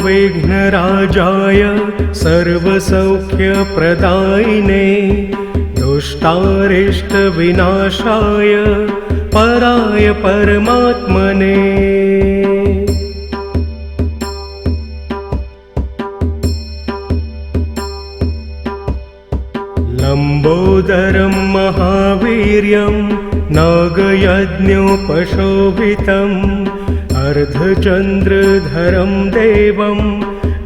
विघ्नराजाय सर्वसौख्यप्रदायिने दुष्टारिष्टविनाशाय पराय परमात्मने। लम्बोदरं महावीर्यं नागयज्ञोपशोभितम् अर्धचन्द्रधरं देवं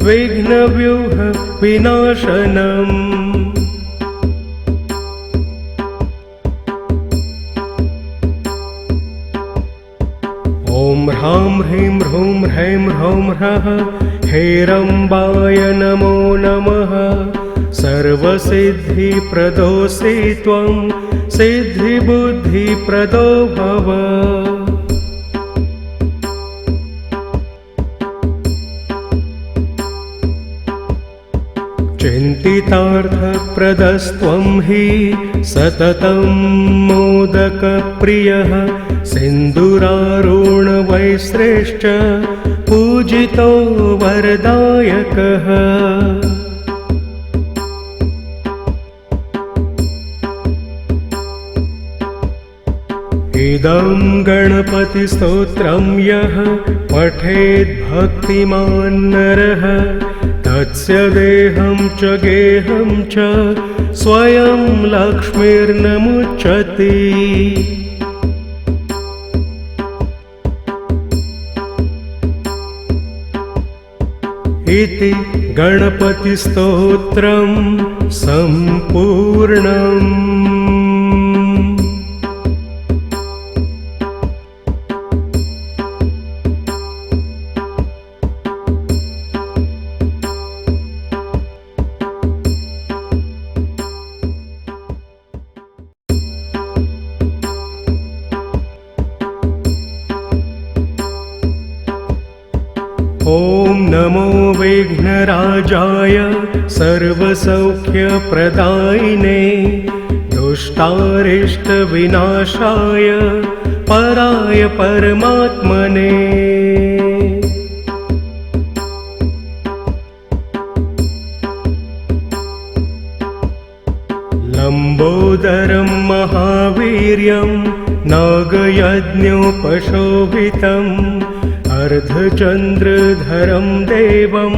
विघ्नव्यूह विनाशनम्। ॐ ह्रां ह्रीं ह्रूं ह्रैं ह्रौं ह्रः हेरम्बाय नमो नमः। सर्वसिद्धिप्रदोऽसि त्वं सिद्धिबुद्धिप्रदो भव। चिन्तितार्थप्रदस्त्वं हि सततं मोदकप्रियः सिन्दूरारुणवैश्रेष्ठ पूजितो वरदायकः। इदं गणपतिस्तोत्रं यः पठेत् भक्तिमान् नरः तस्य देहं च गेहं च स्वयं लक्ष्मीर्नमुच्यते। इति गणपतिस्तोत्रं सम्पूर्णम्। ॐ नमो विघ्नराजाय सर्वसौख्यप्रदायिने दुष्टारिष्टविनाशाय पराय परमात्मने। लम्बोदरं महावीर्यं नागयज्ञोपशोभितम् अर्धचन्द्रधरं देवं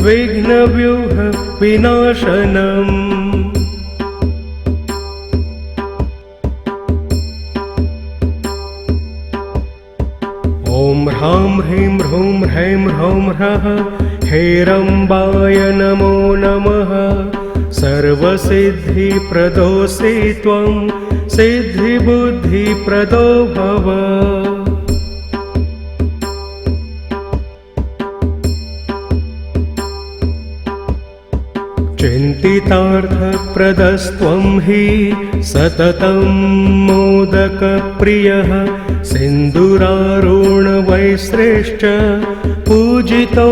विघ्नव्यूह विनाशनम्। ॐ ह्रां ह्रीं ह्रूं ह्रैं ह्रौं ह्रः हेरम्बाय नमो नमः। सर्वसिद्धिप्रदोऽसि त्वं सिद्धिबुद्धिप्रदो भव। चिन्तितार्थप्रदस्त्वं हि सततं मोदकप्रियः सिन्दूरारुणवैश्रेष्ठ पूजितो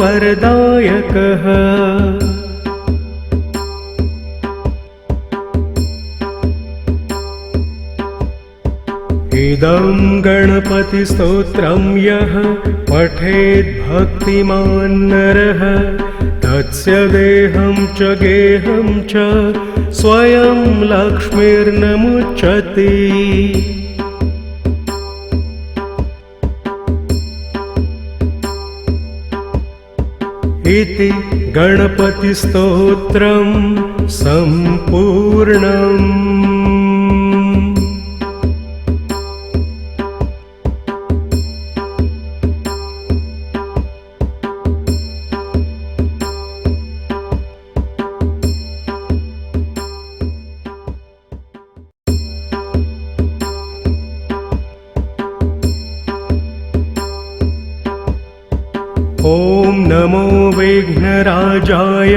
वरदायकः। इदं गणपतिस्तोत्रं यः पठेत् भक्तिमान् नरः तस्य देहं च गेहं च स्वयं लक्ष्मीर्नमुच्यते। इति गणपतिस्तोत्रं सम्पूर्णम्। ॐ नमो विघ्नराजाय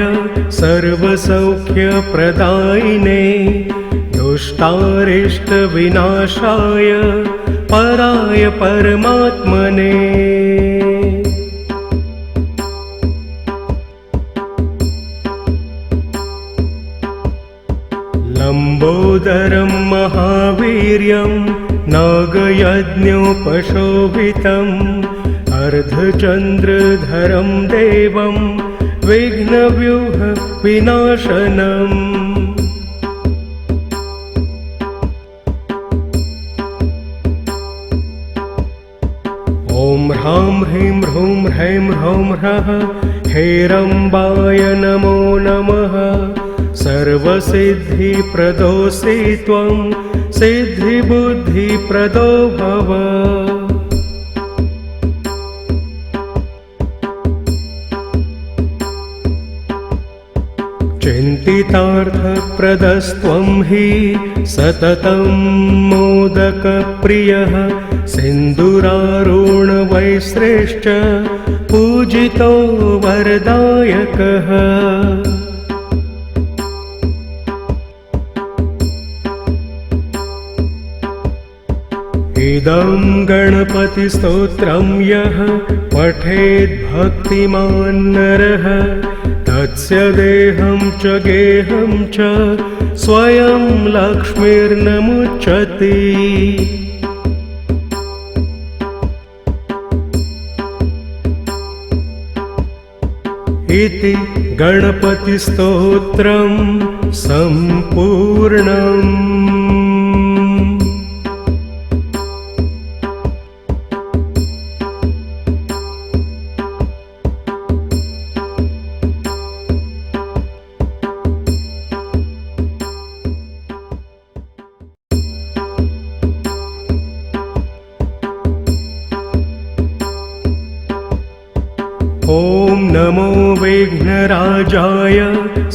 सर्वसौख्यप्रदायिने दुष्टारिष्टविनाशाय पराय परमात्मने। लम्बोदरं महावीर्यं नागयज्ञोपशोभितम् अर्धचन्द्रधरं देवं विघ्नव्यूह विनाशनम् ॐ ह्रां ह्रीं ह्रूं ह्रैं ह्रौं ह्रः हेरम्बाय नमो नमः। सर्वसिद्धिप्रदोऽसि त्वं सिद्धिबुद्धिप्रदो भव। चिन्तितार्थप्रदस्त्वं हि सततं मोदकप्रियः सिन्दूरारुणवैश्रेष्ठ पूजितो वरदायकः। इदं गणपतिस्तोत्रं यः पठेद्भक्तिमान् नरः तस्य देहं च गेहं च स्वयं लक्ष्मीर्नमुच्यते। इति गणपतिस्तोत्रं सम्पूर्णम्। ॐ नमो विघ्नराजाय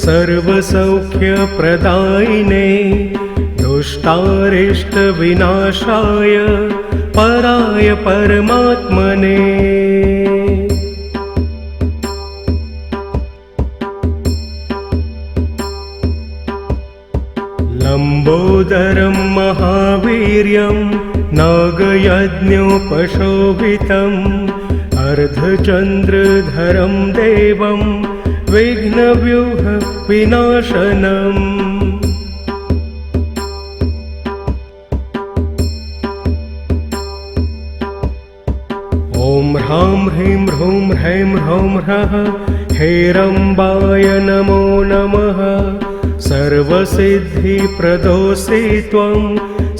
सर्वसौख्यप्रदायिने दुष्टारिष्टविनाशाय पराय परमात्मने। लम्बोदरं महावीर्यं नागयज्ञोपशोभितम् अर्धचन्द्रधरं देवं विघ्नव्यूह विनाशनम्। ॐ ह्रां ह्रीं ह्रूं ह्रैं ह्रौं ह्रः हेरम्बाय नमो नमः। सर्वसिद्धिप्रदोऽसि त्वं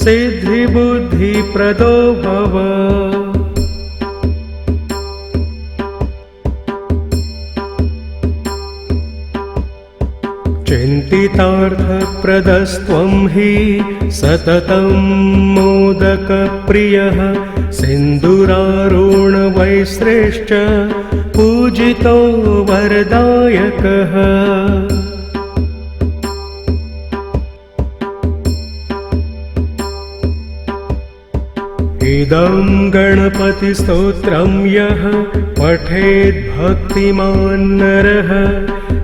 सिद्धिबुद्धिप्रदो भव। चिन्तितार्थप्रदस्त्वं हि सततं मोदकप्रियः सिन्दूरारुणवैश्रेष्ठ पूजितो वरदायकः। इदं गणपतिस्तोत्रं यः पठेद्भक्तिमान् नरः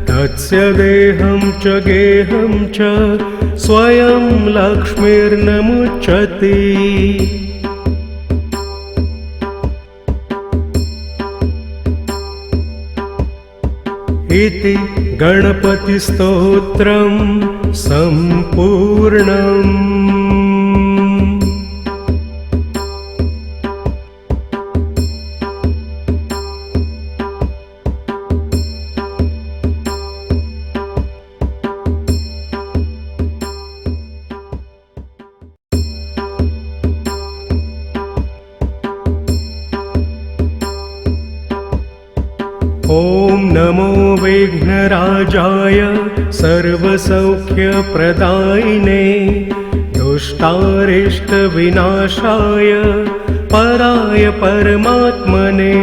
तस्य देहं च गेहं च स्वयं लक्ष्मीर्नमुच्यते। इति गणपतिस्तोत्रं सम्पूर्णम्। ॐ नमो विघ्नराजाय सर्वसौख्यप्रदायिने दुष्टारिष्टविनाशाय पराय परमात्मने।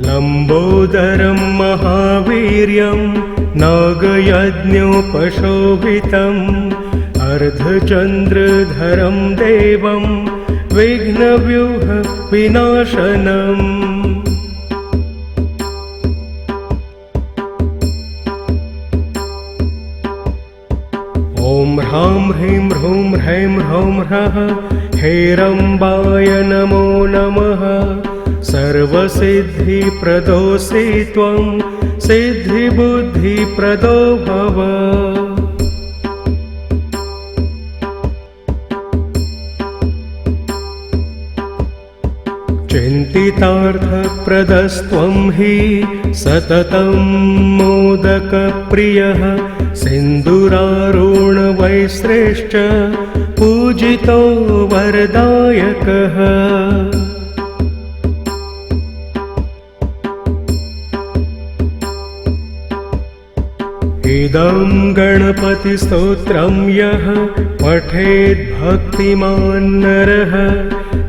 लम्बोदरं महावीर्यं नागयज्ञोपशोभितम् अर्धचन्द्रधरं देवं विघ्नव्यूह विनाशनम्। ॐ ह्रां ह्रीं ह्रूं ह्रैं ह्रौं ह्रः हेरम्बाय नमो नमः। सर्वसिद्धिप्रदोऽसि त्वं सिद्धिबुद्धिप्रदो भव। चिन्तितार्थप्रदस्त्वं हि सततं मोदकप्रियः सिन्दूरारुणवैश्रेष्ठ पूजितो वरदायकः इदं गणपतिस्तोत्रं यः पठेद्भक्तिमान् नरः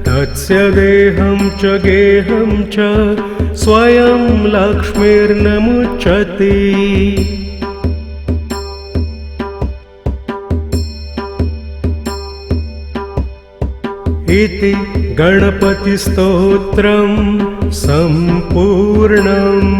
तस्य देहं च गेहं च स्वयं लक्ष्मीर्नमुच्यते इति गणपतिस्तोत्रं सम्पूर्णम्।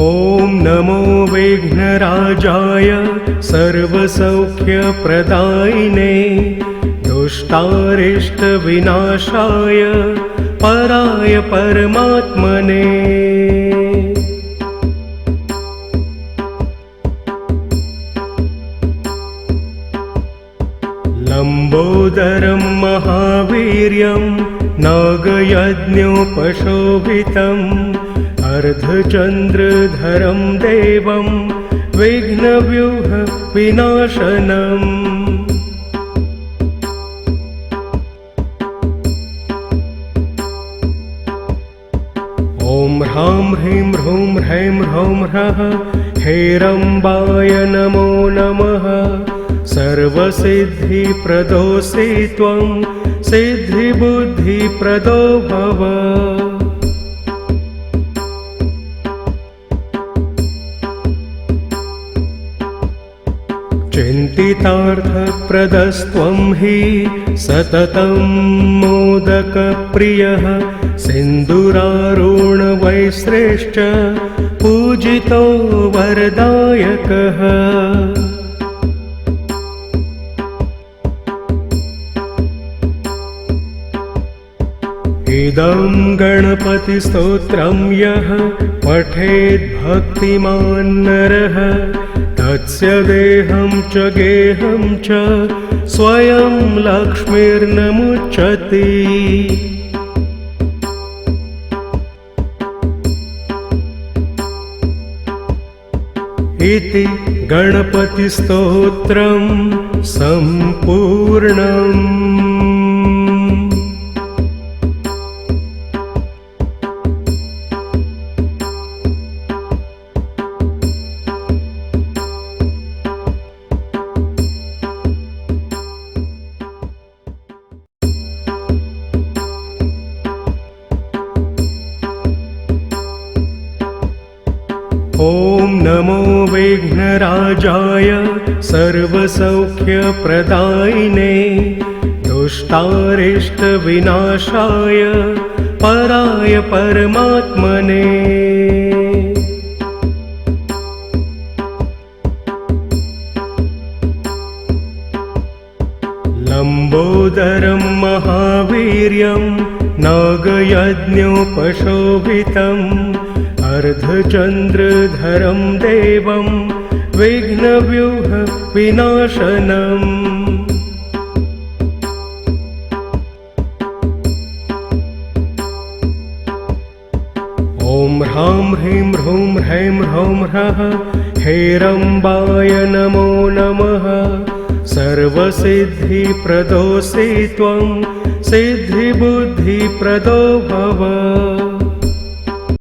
ॐ नमो विघ्नराजाय सर्वसौख्यप्रदायिने दुष्टारिष्टविनाशाय पराय परमात्मने लम्बोदरं महावीर्यं नागयज्ञोपशोभितम् अर्धचन्द्रधरं देवं विघ्नव्यूह विनाशनम् ॐ ह्रां ह्रीं ह्रूं ह्रैं ह्रौं ह्रः हेरम्बाय नमो नमः सर्वसिद्धिप्रदोऽसि त्वं सिद्धिबुद्धिप्रदो भव चिन्तितार्थप्रदस्त्वं हि सततं मोदकप्रियः सिन्दूरारुणवैश्रेष्ठ पूजितो वरदायकः इदं गणपतिस्तोत्रं यः पठेद्भक्तिमान् नरः तस्य देहं च गेहं च स्वयं लक्ष्मीर्नमुच्यते इति गणपतिस्तोत्रं सम्पूर्णम्। ॐ नमो विघ्नराजाय सर्वसौख्यप्रदायिने दुष्टारिष्टविनाशाय पराय परमात्मने लम्बोदरं महावीर्यं नागयज्ञोपशोभितम् अर्धचन्द्रधरं देवं विघ्नव्यूह विनाशनम् ॐ ह्रां ह्रीं ह्रूं ह्रैं ह्रौं ह्रः हेरम्बाय नमो नमः सर्वसिद्धिप्रदोऽसि त्वं सिद्धिबुद्धिप्रदो भव